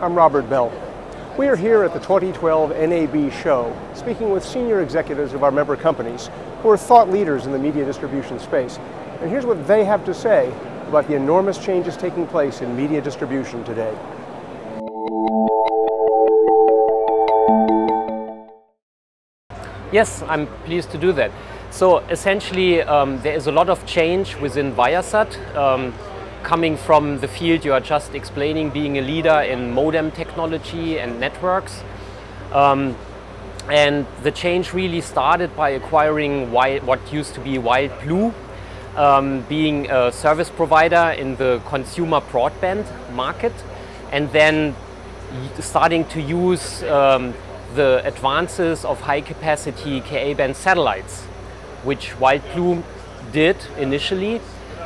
I'm Robert Bell. We are here at the 2012 NAB show, speaking with senior executives of our member companies who are thought leaders in the media distribution space. And here's what they have to say about the enormous changes taking place in media distribution today. Yes, I'm pleased to do that. So essentially, there is a lot of change within ViaSat, coming from the field you are just explaining, being a leader in modem technology and networks. And the change really started by acquiring what used to be Wild Blue, being a service provider in the consumer broadband market, and then starting to use the advances of high-capacity Ka-band satellites, which Wild Blue did initially.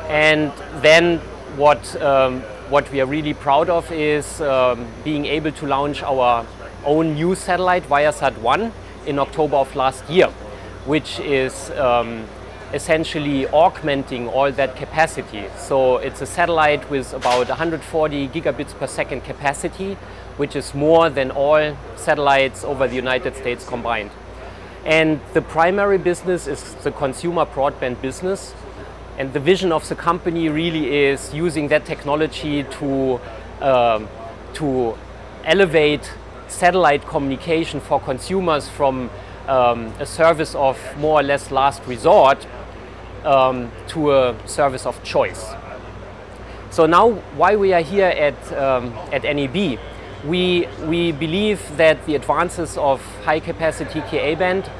And then what we are really proud of is being able to launch our own new satellite, ViaSat 1, in October of last year, which is essentially augmenting all that capacity. So it's a satellite with about 140 gigabits per second capacity, which is more than all satellites over the United States combined. And the primary business is the consumer broadband business. And the vision of the company really is using that technology to elevate satellite communication for consumers from a service of more or less last resort to a service of choice. So now, why we are here at NAB? We believe that the advances of high-capacity Ka-band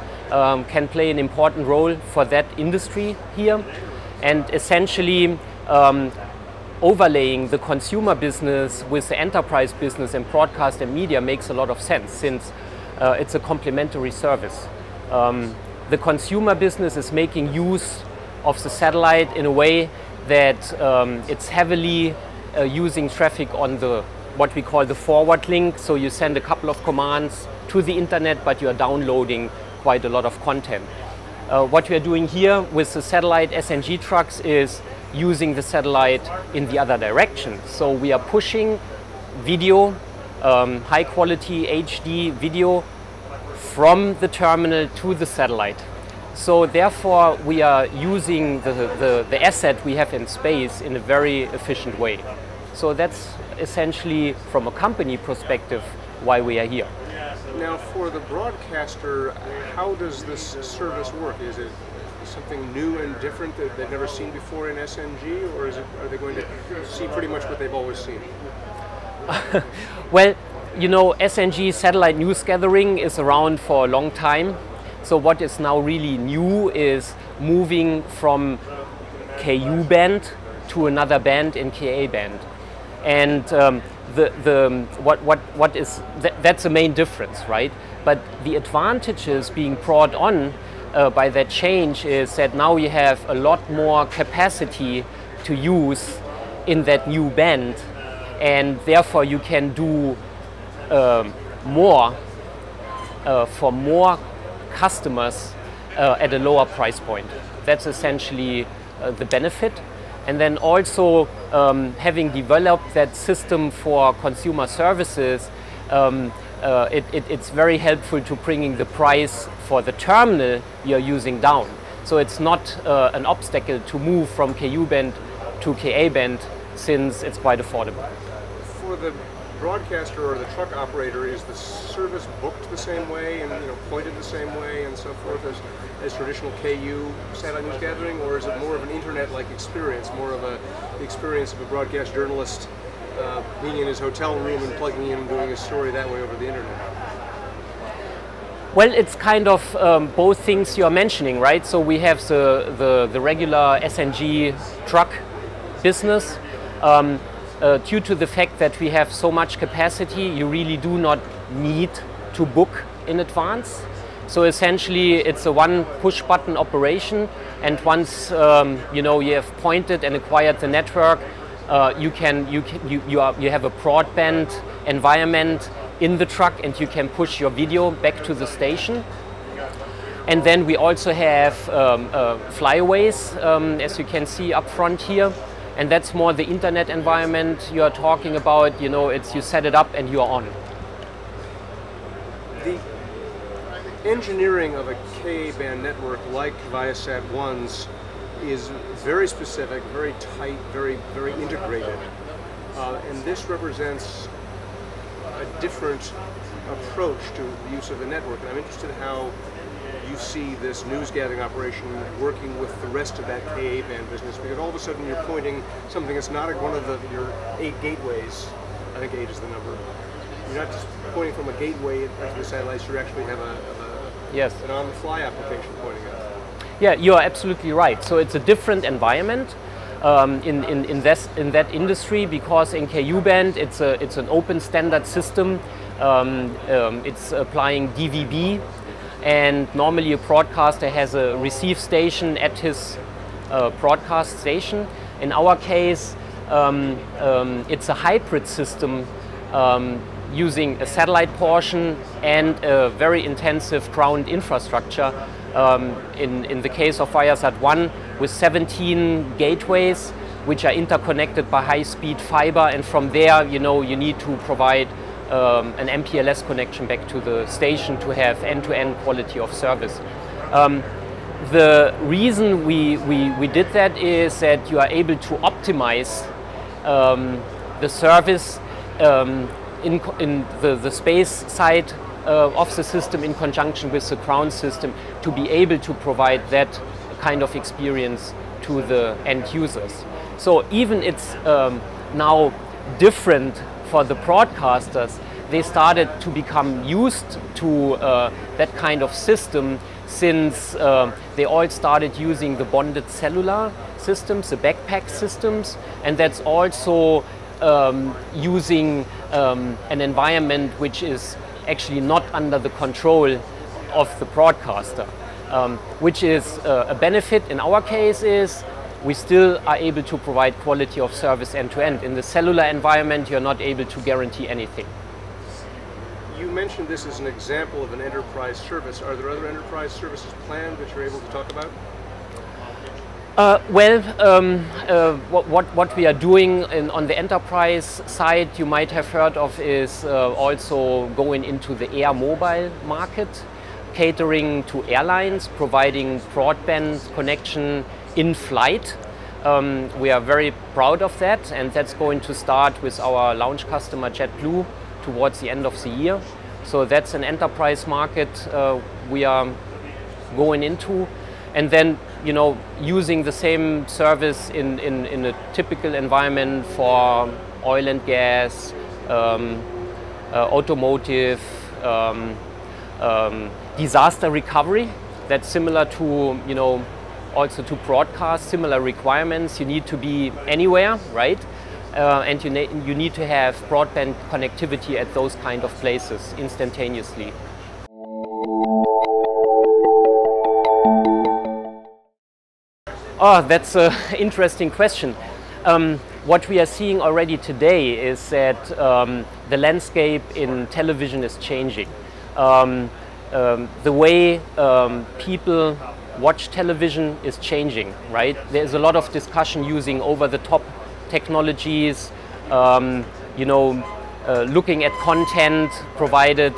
can play an important role for that industry here, and essentially overlaying the consumer business with the enterprise business and broadcast and media makes a lot of sense, since it's a complementary service. The consumer business is making use of the satellite in a way that it's heavily using traffic on what we call the forward link. So you send a couple of commands to the internet, but you are downloading quite a lot of content. What we are doing here with the satellite SNG trucks is using the satellite in the other direction. So we are pushing video, high quality HD video from the terminal to the satellite. So therefore we are using the asset we have in space in a very efficient way. So that's essentially, from a company perspective, why we are here. Now, for the broadcaster, how does this service work? Is it something new and different that they've never seen before in SNG, or are they going to see pretty much what they've always seen? Well, you know, SNG satellite news gathering is around for a long time. So what is now really new is moving from Ku band to another band in Ka band. And that's the main difference, right? But the advantages being brought on by that change is that now you have a lot more capacity to use in that new band, and therefore you can do more for more customers at a lower price point. That's essentially the benefit. And then also, having developed that system for consumer services, it's very helpful to bringing the price for the terminal you're using down. So it's not an obstacle to move from Ku band to Ka band, since it's quite affordable. For the broadcaster or the truck operator, is the service booked the same way and pointed the same way and so forth as traditional Ku satellite news gathering, or is it more of an internet-like experience, more of the experience of a broadcast journalist being in his hotel room and plugging in and doing a story that way over the internet? Well, it's kind of both things you are mentioning, right? So we have the regular SNG truck business. Due to the fact that we have so much capacity, you really do not need to book in advance. So essentially, it's a one push button operation, and once you have pointed and acquired the network, you have a broadband environment in the truck, and you can push your video back to the station. And then we also have flyaways, as you can see up front here. and that's more the internet environment you are talking about. You know, it's you set it up and you are on. The engineering of a Ka-band network like ViaSat 1's is very specific, very tight, very integrated. And this represents a different approach to the use of the network. And I'm interested in how you see this news gathering operation working with the rest of that Ka-band business, because all of a sudden you're pointing something that's not one of your 8 gateways. I think 8 is the number. You're not just pointing from a gateway to the satellites, you actually have yes, an on-the-fly application pointing at. Yeah, you are absolutely right. So it's a different environment in that industry, because in Ku-band it's an open standard system. It's applying DVB, and normally a broadcaster has a receive station at his broadcast station. In our case, it's a hybrid system using a satellite portion and a very intensive ground infrastructure. In the case of ViaSat 1, with 17 gateways which are interconnected by high-speed fiber, and from there, you know, you need to provide an MPLS connection back to the station to have end-to-end quality of service. The reason we did that is that you are able to optimize the service in the space side of the system in conjunction with the ground system, to be able to provide that kind of experience to the end users. So even it's now different for the broadcasters, they started to become used to that kind of system, since they all started using the bonded cellular systems, the backpack systems, and that's also using an environment which is actually not under the control of the broadcaster, which is a benefit. In our case is we still are able to provide quality of service end-to-end. In the cellular environment, you're not able to guarantee anything. You mentioned this as an example of an enterprise service. Are there other enterprise services planned that you're able to talk about? What we are doing on the enterprise side, you might have heard of, is also going into the air mobile market, catering to airlines, providing broadband connection in flight. We are very proud of that, and that's going to start with our launch customer JetBlue towards the end of the year. So that's an enterprise market we are going into. And then, you know, using the same service in a typical environment for oil and gas, automotive, disaster recovery. That's similar to, you know, also to broadcast, similar requirements. You need to be anywhere, right? And you need to have broadband connectivity at those kind of places instantaneously. Oh, that's an interesting question. What we are seeing already today is that the landscape in television is changing. The way people watch television is changing, right? There's a lot of discussion using over-the-top technologies, you know, looking at content provided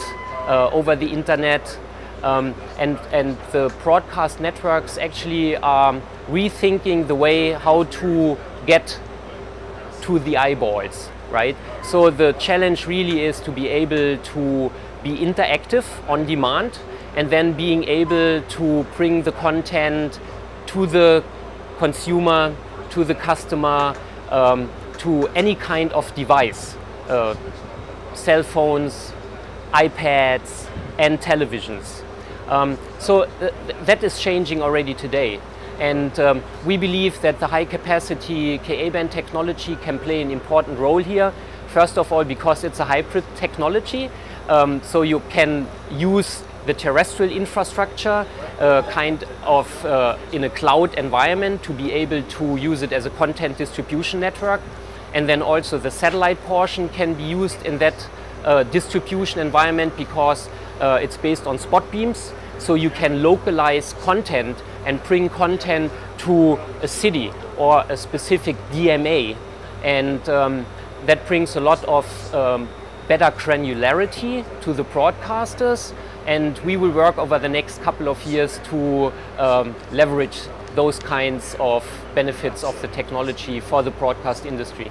over the internet. And the broadcast networks actually are rethinking the way how to get to the eyeballs, right? So the challenge really is to be able to be interactive on demand, and then being able to bring the content to the consumer, to the customer, to any kind of device, cell phones, iPads, and televisions. So that is changing already today. And we believe that the high capacity Ka-band technology can play an important role here. First of all, because it's a hybrid technology, so you can use the terrestrial infrastructure kind of in a cloud environment to be able to use it as a content distribution network. And then also the satellite portion can be used in that distribution environment, because it's based on spot beams. so you can localize content and bring content to a city or a specific DMA, and that brings a lot of better granularity to the broadcasters, and we will work over the next couple of years to leverage those kinds of benefits of the technology for the broadcast industry.